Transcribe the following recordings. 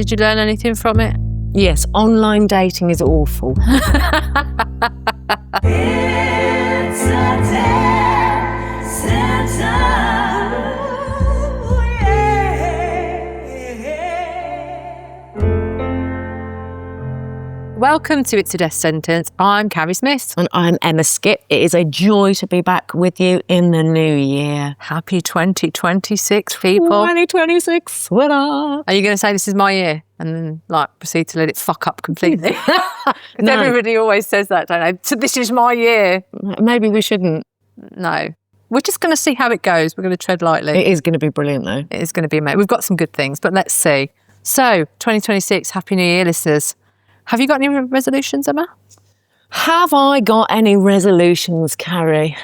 Did you learn anything from it? Yes, online dating is awful. It's a dead center. Ooh, yeah. Welcome to It's a Death Sentence. I'm Carrie Smith. And I'm Emma Skip. It is a joy to be back with you in the new year. Happy 2026, people. 2026, sweater. Are you going to say this is my year and then proceed to let it fuck up completely? No. Everybody always says that, don't they? So this is my year. Maybe we shouldn't. No. We're just going to see how it goes. We're going to tread lightly. It is going to be brilliant though. It is going to be amazing. We've got some good things, but let's see. So, 2026, Happy New Year, listeners. Have you got any resolutions, Emma? Have I got any resolutions, Carrie?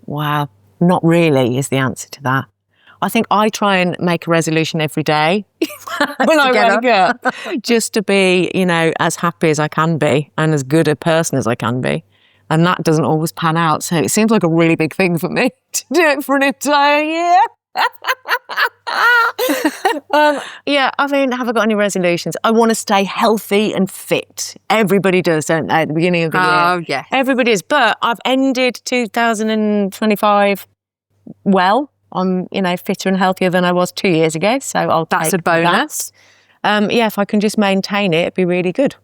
Wow, not really is the answer to that. I think I try and make a resolution every day when I wake up, just to be, as happy as I can be and as good a person as I can be. And that doesn't always pan out. So it seems like a really big thing for me to do it for an entire year. Have I got any resolutions? I want to stay healthy and fit. Everybody does, don't they, at the beginning of the year? Oh, yeah. Everybody is. But I've ended 2025 well. I'm, fitter and healthier than I was 2 years ago. So That's a bonus. If I can just maintain it, it'd be really good.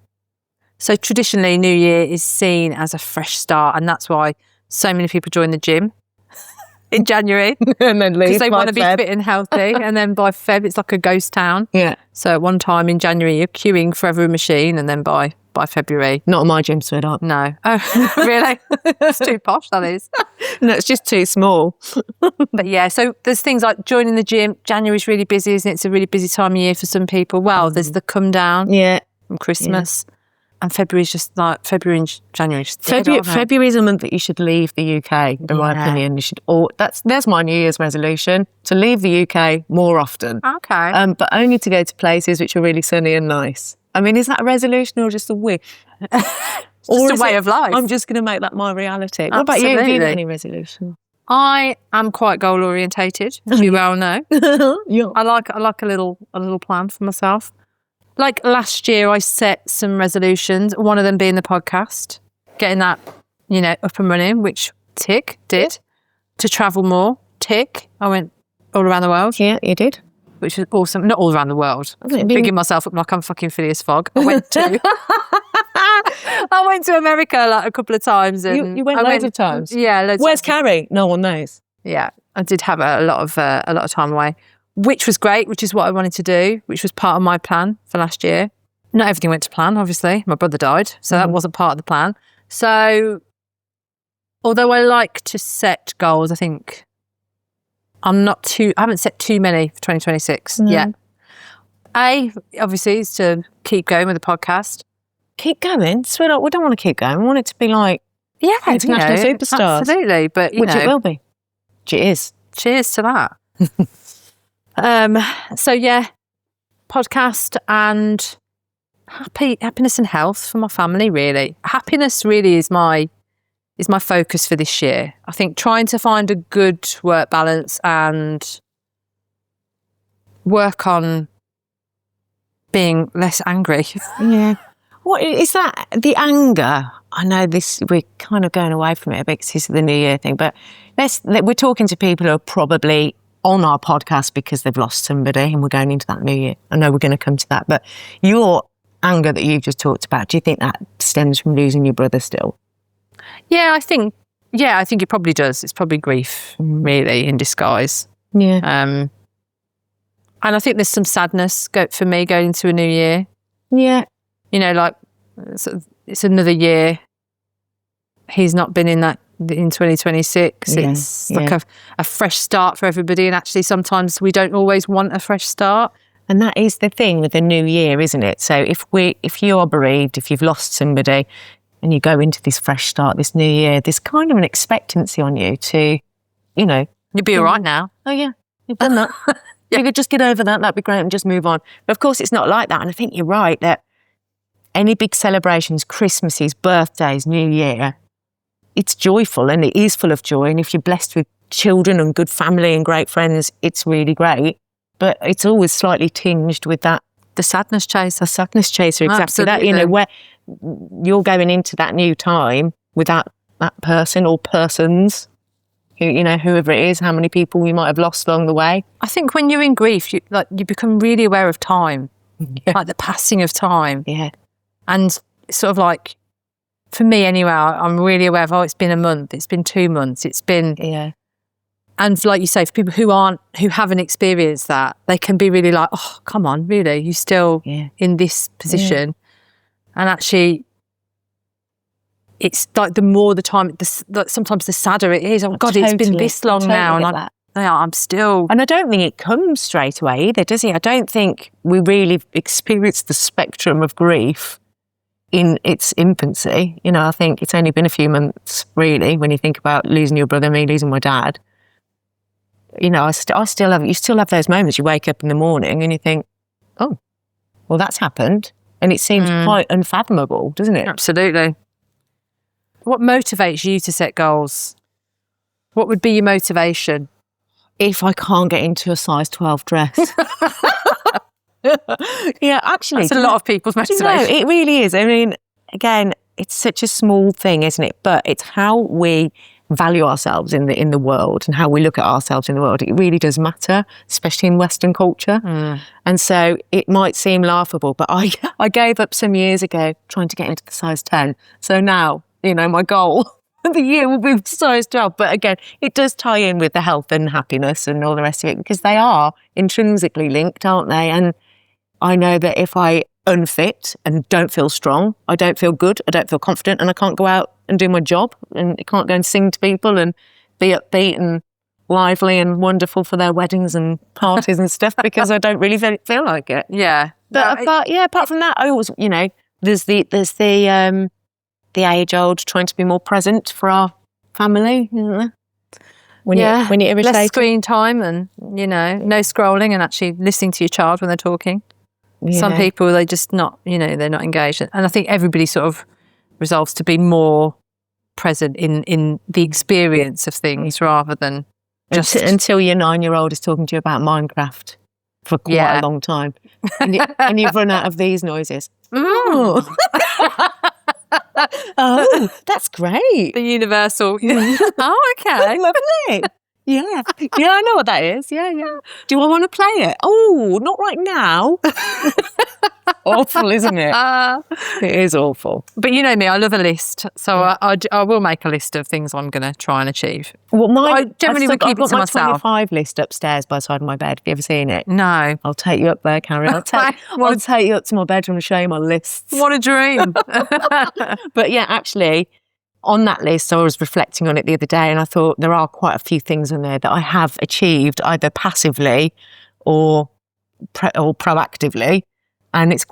So traditionally, New Year is seen as a fresh start, and that's why so many people join the gym in January and then leave because they want to be Feb. fit and healthy. And then by Feb, it's like a ghost town. Yeah. So at one time in January, you're queuing for every machine, and then by February, Not on my gym, sweetheart. no. Oh, really? It's too posh, that is. No, it's just too small. But yeah, so there's things like joining the gym. January's really busy, isn't it? It's a really busy time of year for some people. Well, there's the come down Yeah. from Christmas. And February's just February and January. Just dead, aren't they? February is a month that you should leave the UK, in my opinion. You should. There's my New Year's resolution, to leave the UK more often. Okay. But only to go to places which are really sunny and nice. I mean, is that a resolution or just a wish? Just a way of life. I'm just going to make that my reality. What about you? Have you got any resolution? I am quite goal orientated, as you well know. Yeah. I like a little plan for myself. Like last year, I set some resolutions. One of them being the podcast, getting that up and running, which tick did. To travel more, tick. I went all around the world. Yeah, you did. Which was awesome. Not all around the world. Bigging myself up like I'm fucking Phileas Fogg. I went to America a couple of times. And you went loads of times? Yeah. Loads Where's of Carrie? No one knows. Yeah. I did have a lot of time away, which was great, which is what I wanted to do, which was part of my plan for last year. Not everything went to plan, obviously. My brother died, so that wasn't part of the plan. So although I like to set goals, I think I haven't set too many for 2026 yet. Obviously, is to keep going with the podcast. Keep going? Sweetheart, we don't want to keep going. We want it to be like international superstars. Absolutely, but which it will be. Cheers. Cheers to that. So yeah, podcast and happiness and health for my family, really. Happiness really is my focus for this year. I think trying to find a good work balance and work on being less angry. Yeah. What is that? The anger? I know we're kind of going away from it a bit because this is the New Year thing, but we're talking to people who are probably on our podcast because they've lost somebody and we're going into that New Year. I know we're going to come to that, but your anger that you've just talked about, do you think that stems from losing your brother still? Yeah, I think it probably does. It's probably grief, really, in disguise. Yeah. And I think there's some sadness for me going into a new year. Yeah. It's another year. He's not been in 2026. Yeah, It's like a fresh start for everybody. And actually, sometimes we don't always want a fresh start. And that is the thing with the new year, isn't it? So if you are bereaved, if you've lost somebody and you go into this fresh start, this new year, there's kind of an expectancy on you to, You'll be all right now. Oh, yeah, you've done that. If you could just get over that, that'd be great, and just move on. But of course, it's not like that. And I think you're right that any big celebrations, Christmases, birthdays, New Year, it's joyful and it is full of joy. And if you're blessed with children and good family and great friends, it's really great. but it's always slightly tinged with that. The sadness chaser. A sadness chaser, exactly that. Absolutely. Where you're going into that new time with that person or persons, whoever it is, how many people you might have lost along the way. I think when you're in grief, you become really aware of time, like the passing of time. Yeah. And it's sort of like, for me anyway, I'm really aware of, it's been a month, it's been 2 months, it's been... Yeah. And like you say, for people who haven't experienced that, they can be really like, oh, come on, really? You're still in this position? Yeah. And actually, it's like the more the time, sometimes the sadder it is. Oh, God, it's been this long now. And I'm still... And I don't think it comes straight away either, does it? I don't think we really experience the spectrum of grief in its infancy. I think it's only been a few months, really, when you think about losing your brother, me losing my dad. I still have, you still have those moments. You wake up in the morning and you think, oh, well, that's happened. And it seems quite unfathomable, doesn't it? Absolutely. What motivates you to set goals? What would be your motivation? If I can't get into a size 12 dress. Yeah, actually. That's a lot of people's motivation. It really is. I mean, again, it's such a small thing, isn't it? But it's how we value ourselves in the world and how we look at ourselves in the world. It really does matter, especially in Western culture. And so it might seem laughable, but I gave up some years ago trying to get into the size 10. So now, my goal of the year will be size 12. But again, it does tie in with the health and happiness and all the rest of it, because they are intrinsically linked, aren't they? And I know that if I unfit and don't feel strong, I don't feel good, I don't feel confident, and I can't go out and do my job, and I can't go and sing to people and be upbeat and lively and wonderful for their weddings and parties and stuff, because I don't really feel like it. Yeah. But apart from that, I always, there's the age old trying to be more present for our family. When you're irritated. Less screen time and, no scrolling and actually listening to your child when they're talking. Yeah. Some people, they just not, they're not engaged. And I think everybody sort of resolves to be more present in the experience of things rather than just... Until your 9-year-old is talking to you about Minecraft for quite a long time. And you've run out of these noises. Oh, that's great. The universal. Oh, okay. Lovely. Yeah, I know what that is. Yeah. Do I want to play it? Oh, not right now. Awful, isn't it? It is awful. But you know me, I love a list. So I will make a list of things I'm going to try and achieve. Well, I generally would keep it to myself. I've got my 25 list upstairs by the side of my bed. Have you ever seen it? No. I'll take you up there, Carrie. I'll take you up to my bedroom and show you my lists. What a dream. But yeah, actually... on that list, I was reflecting on it the other day, and I thought there are quite a few things in there that I have achieved either passively or proactively, and it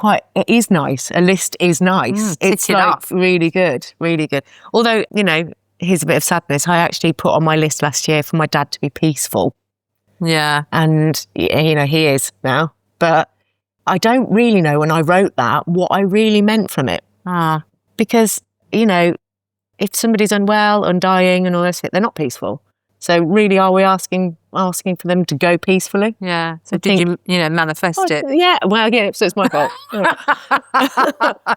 is nice. A list is nice. It's really good, really good. Although, here's a bit of sadness. I actually put on my list last year for my dad to be peaceful. Yeah. And, he is now. But I don't really know when I wrote that what I really meant from it. Because, if somebody's unwell, undying and all this, they're not peaceful. So really, are we asking for them to go peacefully? Yeah. So did you manifest it? Yeah. Well, yeah, so it's my fault.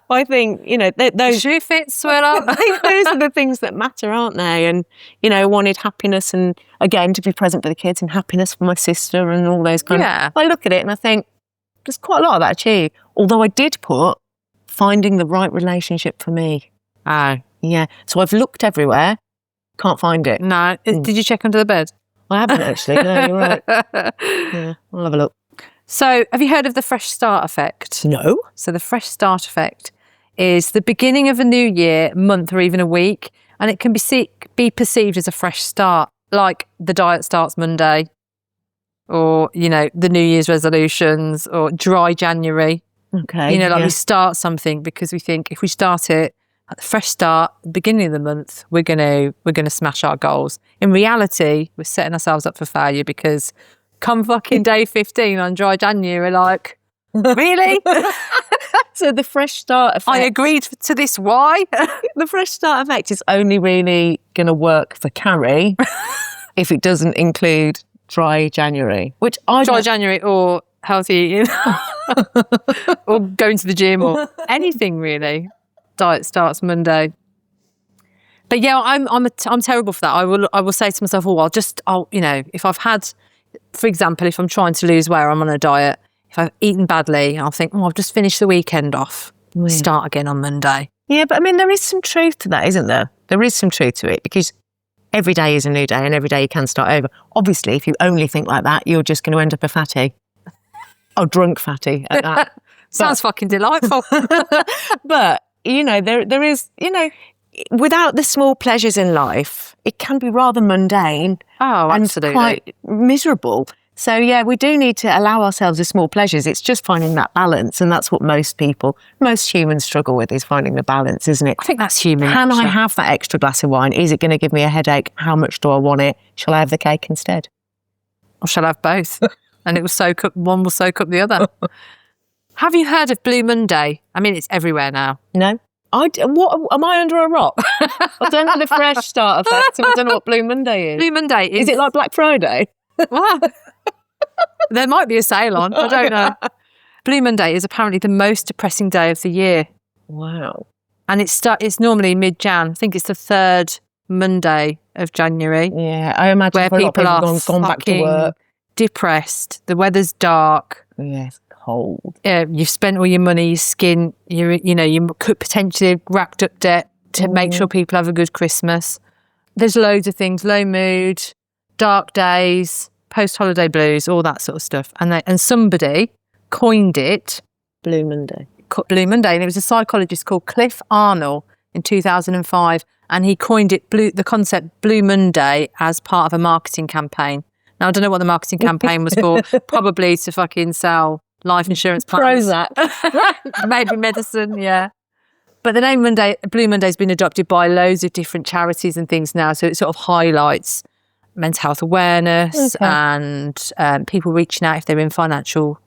I think, those... Shoe fits, swell up. Those are the things that matter, aren't they? And, I wanted happiness and, again, to be present for the kids and happiness for my sister and all those kind of... I look at it and I think, there's quite a lot of that achieved. Although I did put finding the right relationship for me. Oh. Yeah. So I've looked everywhere. Can't find it. No. Did you check under the bed? I haven't actually. No, you're right. Yeah, I'll have a look. So have you heard of the fresh start effect? No. So the fresh start effect is the beginning of a new year, month or even a week, and it can be perceived as a fresh start, like the diet starts Monday or, the New Year's resolutions or dry January. Okay. We start something because we think if we start it, at the fresh start, beginning of the month, we're gonna smash our goals. In reality, we're setting ourselves up for failure because come fucking day 15 on dry January, we're like, really? So the fresh start effect... I agreed to this, why? The fresh start effect is only really going to work for Carrie if it doesn't include dry January, which I Dry don't- January or healthy eating or going to the gym or anything really. Diet starts Monday. But yeah, I'm terrible for that. I will say to myself, if I've had, for example, if I'm trying to lose weight or I'm on a diet, if I've eaten badly, I'll think, I've just finished the weekend off. Start again on Monday. Yeah, but I mean, there is some truth to that, isn't there? There is some truth to it, because every day is a new day and every day you can start over. Obviously, if you only think like that, you're just going to end up a fatty. Oh, drunk fatty at that. Sounds fucking delightful. But, there is, without the small pleasures in life, it can be rather mundane. Oh, and absolutely. quite miserable. So, yeah, we do need to allow ourselves the small pleasures. It's just finding that balance. And that's what most humans struggle with, is finding the balance, isn't it? I think that's human. Can I actually. have that extra glass of wine? Is it going to give me a headache? How much do I want it? Shall I have the cake instead? Or shall I have both? And it will soak up, one will soak up the other. Have you heard of Blue Monday? I mean, it's everywhere now. No. What am I under a rock? I don't know the fresh start effect. I don't know what Blue Monday is. Blue Monday Is it like Black Friday? Well, there might be a sale on. I don't know. Blue Monday is apparently the most depressing day of the year. Wow. And it's normally mid-Jan. I think it's the third Monday of January. Yeah, I imagine where for a lot of people are gone back to work. depressed. The weather's dark. Yes, cold. You've spent all your money, your skin. You could potentially have racked up debt to make sure people have a good Christmas. There's loads of things: low mood, dark days, post-holiday blues, all that sort of stuff. And somebody coined it Blue Monday. Blue Monday, and it was a psychologist called Cliff Arnold in 2005, and he coined it the concept Blue Monday as part of a marketing campaign. Now, I don't know what the marketing campaign was for, probably to fucking sell life insurance plans. Prozac. Maybe medicine, yeah. But the name Blue Monday has been adopted by loads of different charities and things now, so it sort of highlights mental health awareness and people reaching out if they're in financial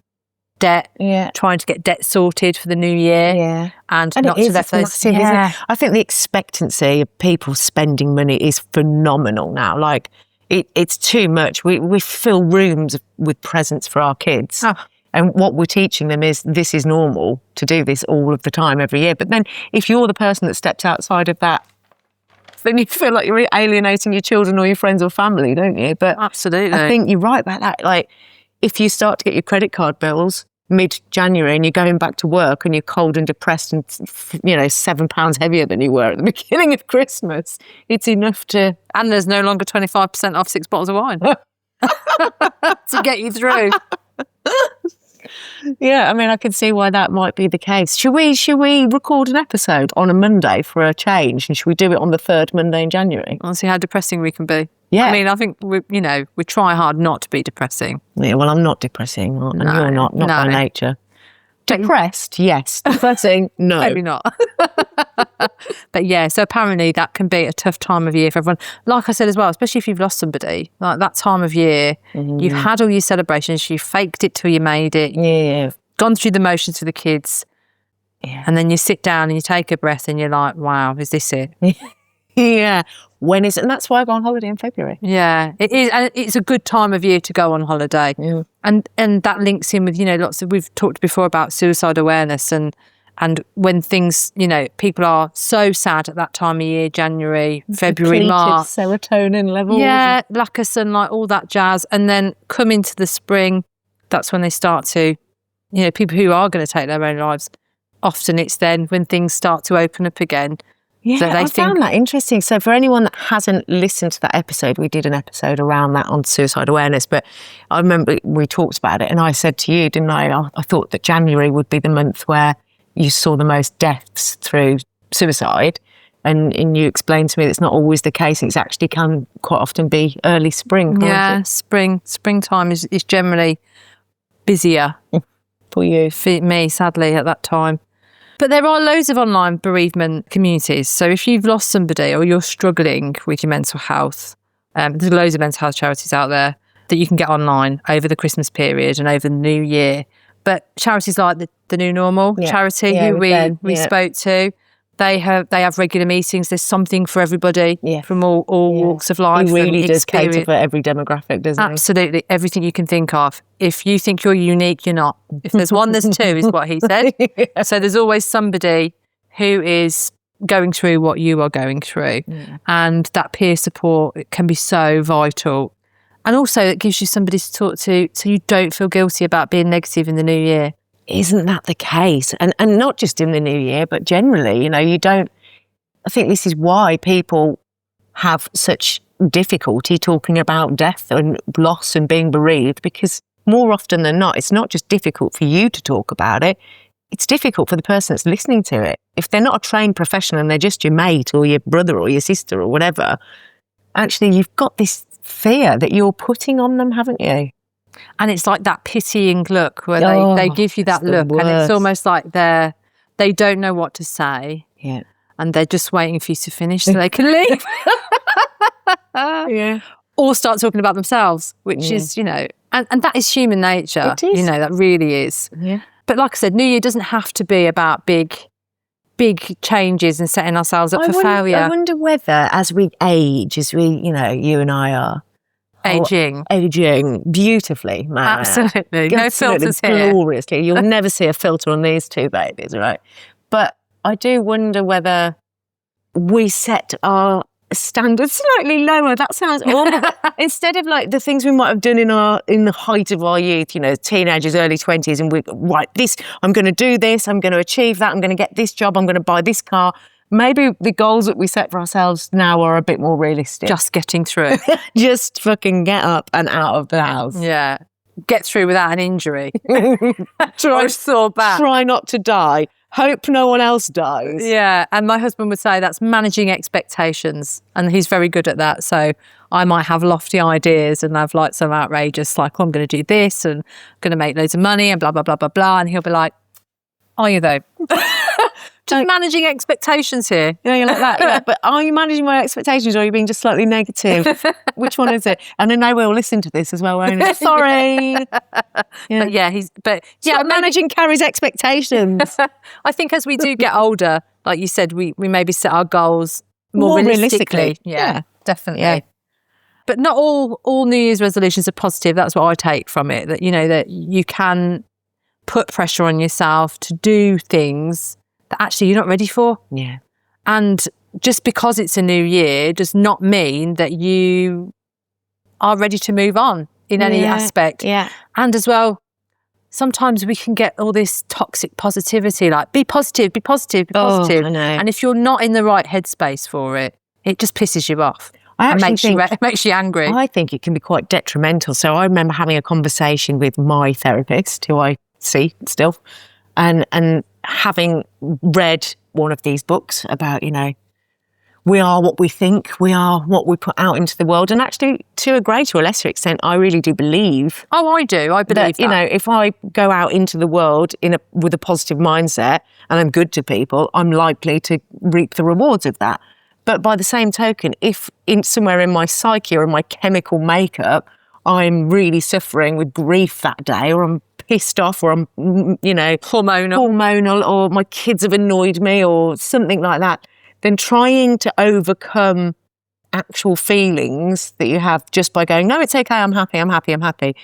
debt, trying to get debt sorted for the new year, and not to let those. Massive, isn't it? I think the expectancy of people spending money is phenomenal now. Like it's too much. We fill rooms with presents for our kids. And what we're teaching them is this is normal to do this all of the time every year. But then if you're the person that steps outside of that, then you feel like you're alienating your children or your friends or family, don't you? But absolutely, I think you're right about that. Like, if you start to get your credit card bills mid-January and you're going back to work and you're cold and depressed and, £7 heavier than you were at the beginning of Christmas, it's enough to... And there's no longer 25% off 6 bottles of wine to get you through. Yeah, I mean, I can see why that might be the case. Should we record an episode on a Monday for a change, and should we do it on the third Monday in January? I'll see how depressing we can be. Yeah. I mean, I think we try hard not to be depressing. Yeah, well, I'm not depressing, and you're not by nature. Depressed, yes. Depressing, no. Maybe not. But yeah, so apparently that can be a tough time of year for everyone. Like I said as well, especially if you've lost somebody, like that time of year, you've had all your celebrations, you faked it till you made it. Yeah. Gone through the motions for the kids. Yeah. And then you sit down and you take a breath and you're like, wow, is this it? Yeah. When is it? And that's why I go on holiday in February. Yeah, it is. And it's a good time of year to go on holiday. Yeah. And that links in with, we've talked before about suicide awareness and when things, people are so sad at that time of year, January, February, Depleted March. serotonin levels. Yeah, lack of sunlight, all that jazz. And then come into the spring, that's when they start to, people who are going to take their own lives, often it's then when things start to open up again. Yeah, So I found that interesting. So for anyone that hasn't listened to that episode, we did an episode around that on suicide awareness, but I remember we talked about it and I said to you, didn't I? I thought that January would be the month where you saw the most deaths through suicide, and you explained to me that's not always the case. It's actually can quite often be early spring. Yeah, springtime is generally busier For you. for me, sadly, at that time. But there are loads of online bereavement communities. So if you've lost somebody or you're struggling with your mental health, there's loads of mental health charities out there that you can get online over the Christmas period and over the New Year. But charities like the New Normal charity, who we spoke to, They have regular meetings. There's something for everybody Yeah. from all walks of life. He really and does cater experience. for every demographic, doesn't he? Absolutely, everything you can think of. If you think you're unique, you're not. If there's one, there's two, is what he said. Yeah. So there's always somebody who is going through what you are going through. Yeah. And that peer support, it can be so vital. And also it gives you somebody to talk to so you don't feel guilty about being negative in the new year. Isn't that the case? And not just in the new year, but generally, you know, I think this is why people have such difficulty talking about death and loss and being bereaved, because more often than not, it's not just difficult for you to talk about it, it's difficult for the person that's listening to it. If they're not a trained professional and they're just your mate or your brother or your sister or whatever, actually you've got this fear that you're putting on them, haven't you? And it's like that pitying look where they give you that it's the look and it's worst. almost like they don't know what to say Yeah. and they're just waiting for you to finish so they can leave. Yeah. Or start talking about themselves, which is, you know, and that is human nature. It is. You know, that really is. Yeah. But like I said, New Year doesn't have to be about big changes and setting ourselves up for failure. I wonder whether as we age, you know, you and I are aging beautifully, man. Absolutely. No filters here. Gloriously. You'll never see a filter on these two babies, right? But I do wonder whether we set our standards slightly lower. That sounds awful. Instead of like the things we might have done in the height of our youth, you know, teenagers, early 20s, and I'm going to do this, I'm going to achieve that, I'm going to get this job, I'm going to buy this car. Maybe the goals that we set for ourselves now are a bit more realistic. Just getting through. Just fucking get up and out of the house. Yeah. Get through without an injury. Or a sore back. Try not to die. Hope no one else dies. Yeah. And my husband would say that's managing expectations. And he's very good at that. So I might have lofty ideas and have like some outrageous, like, oh, I'm going to do this and I'm going to make loads of money and blah, blah, blah, blah, blah. And he'll be like, are you though? Just managing expectations here. Yeah, you're like that. Yeah. But are you managing my expectations or are you being just slightly negative? Which one is it? And then they will listen to this as well, won't it? Sorry. Yeah. But managing Carrie's expectations. I think as we do get older, like you said, we maybe set our goals more realistically. Yeah, definitely. Yeah. But not all New Year's resolutions are positive. That's what I take from it. That, you know, that you can put pressure on yourself to do things that actually you're not ready for. Yeah. And just because it's a new year does not mean that you are ready to move on in any aspect. Yeah. And as well, sometimes we can get all this toxic positivity, like be positive, be positive, be positive. I know. And if you're not in the right headspace for it, it just pisses you off. It makes you angry. I think it can be quite detrimental. So I remember having a conversation with my therapist, who I see still, and having read one of these books about, you know, we are what we think, we are what we put out into the world. And actually, to a greater or lesser extent, I really do believe. Oh, I do. I believe that. You know, if I go out into the world with a positive mindset and I'm good to people, I'm likely to reap the rewards of that. But by the same token, if somewhere in my psyche or in my chemical makeup, I'm really suffering with grief that day, or I'm pissed off, or I'm, you know, hormonal, or my kids have annoyed me, or something like that, then trying to overcome actual feelings that you have just by going, no, it's okay, I'm happy,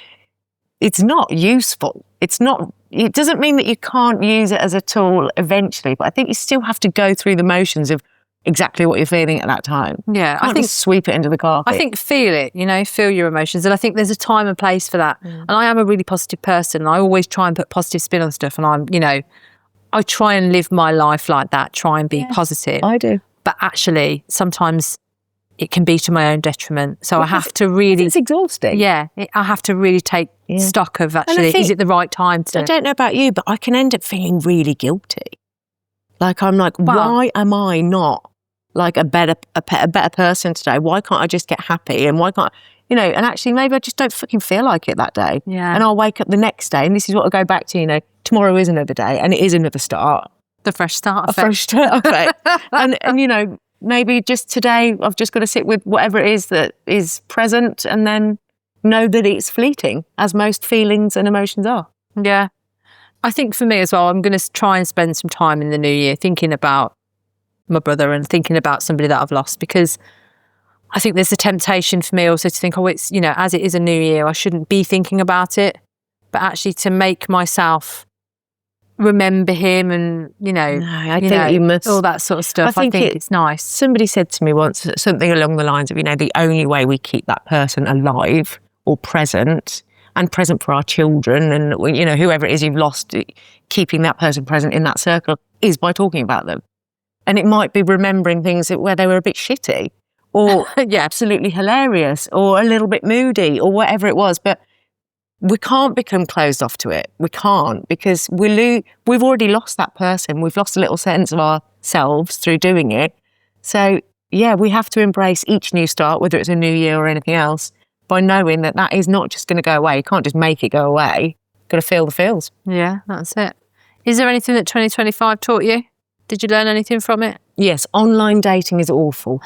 it's not useful. It doesn't mean that you can't use it as a tool eventually, but I think you still have to go through the motions of exactly what you're feeling at that time. Yeah, I think sweep it into the carpet. I think feel it, you know, feel your emotions. And I think there's a time and place for that. And I am a really positive person. And I always try and put positive spin on stuff. And I'm, you know, I try and live my life like that, try and be positive. I do. But actually, sometimes it can be to my own detriment. So I have to really... It's exhausting. Yeah, I have to really take stock of actually, is it the right time to... I don't know about you, but I can end up feeling really guilty. Like, I'm like, why am I not like a better person today? Why can't I just get happy? And why can't, you know, and actually maybe I just don't fucking feel like it that day. Yeah. And I'll wake up the next day, and this is what I go back to, you know, tomorrow is another day and it is another start. The fresh start effect. A fresh start effect. and, you know, maybe just today I've just got to sit with whatever it is that is present and then know that it's fleeting, as most feelings and emotions are. Yeah. I think for me as well, I'm going to try and spend some time in the new year thinking about my brother and thinking about somebody that I've lost, because I think there's a temptation for me also to think, oh, it's, you know, as it is a new year, I shouldn't be thinking about it, but actually to make myself remember him and, you know, you must. all that sort of stuff. I think it's nice. Somebody said to me once something along the lines of, you know, the only way we keep that person alive or present and present for our children and, you know, whoever it is you've lost, keeping that person present in that circle is by talking about them. And it might be remembering things where they were a bit shitty or absolutely hilarious or a little bit moody or whatever it was. But we can't become closed off to it. We can't, because we've already lost that person. We've lost a little sense of ourselves through doing it. So, yeah, we have to embrace each new start, whether it's a new year or anything else, by knowing that that is not just going to go away. You can't just make it go away. You've got to feel the feels. Yeah, that's it. Is there anything that 2025 taught you? Did you learn anything from it? Yes, online dating is awful.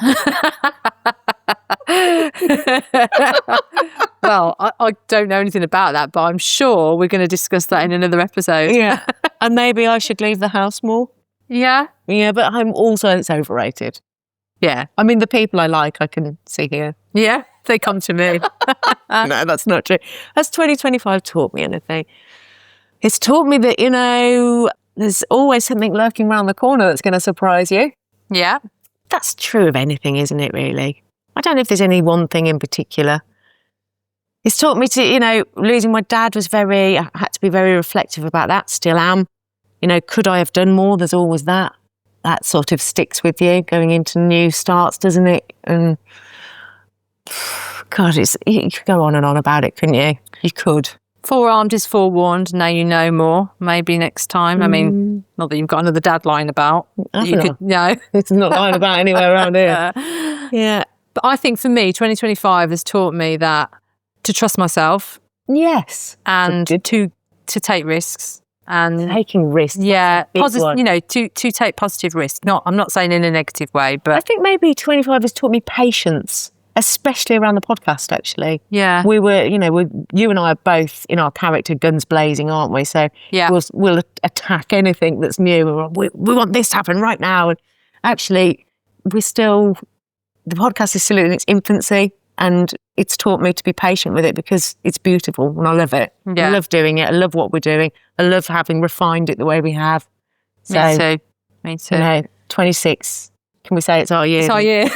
Well, I don't know anything about that, but I'm sure we're going to discuss that in another episode. Yeah. And maybe I should leave the house more. Yeah? Yeah, but I'm also, it's overrated. Yeah. I mean, the people I like, I can see here. Yeah, they come to me. No, that's not true. Has 2025 taught me anything? It's taught me that, you know, there's always something lurking around the corner that's going to surprise you. Yeah. That's true of anything, isn't it, really? I don't know if there's any one thing in particular. It's taught me to, you know, losing my dad I had to be very reflective about that, still am. You know, could I have done more? There's always that. That sort of sticks with you going into new starts, doesn't it? And God, you could go on and on about it, couldn't you? You could. Forearmed is forewarned. Now you know more. Maybe next time. I mean, not that you've got another dad lying about. No. It's not lying about anywhere around here. Yeah. But I think for me, 2025 has taught me that to trust myself. Yes. And to take risks. And taking risks. Yeah. You know, to take positive risks. I'm not saying in a negative way, but I think maybe 25 has taught me patience, especially around the podcast, actually. Yeah. We were, you know, you and I are both in our character guns blazing, aren't we? So yeah. we'll attack anything that's new. We want this to happen right now. And actually, the podcast is still in its infancy, and it's taught me to be patient with it because it's beautiful and I love it. Yeah. I love doing it. I love what we're doing. I love having refined it the way we have. So, Me too. You know, 26. Can we say it's our year? It's our year.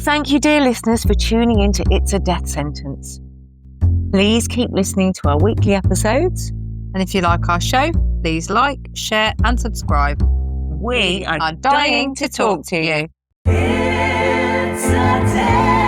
Thank you, dear listeners, for tuning into It's a Death Sentence. Please keep listening to our weekly episodes. And if you like our show, please like, share and subscribe. We are dying to talk to you. It's a day.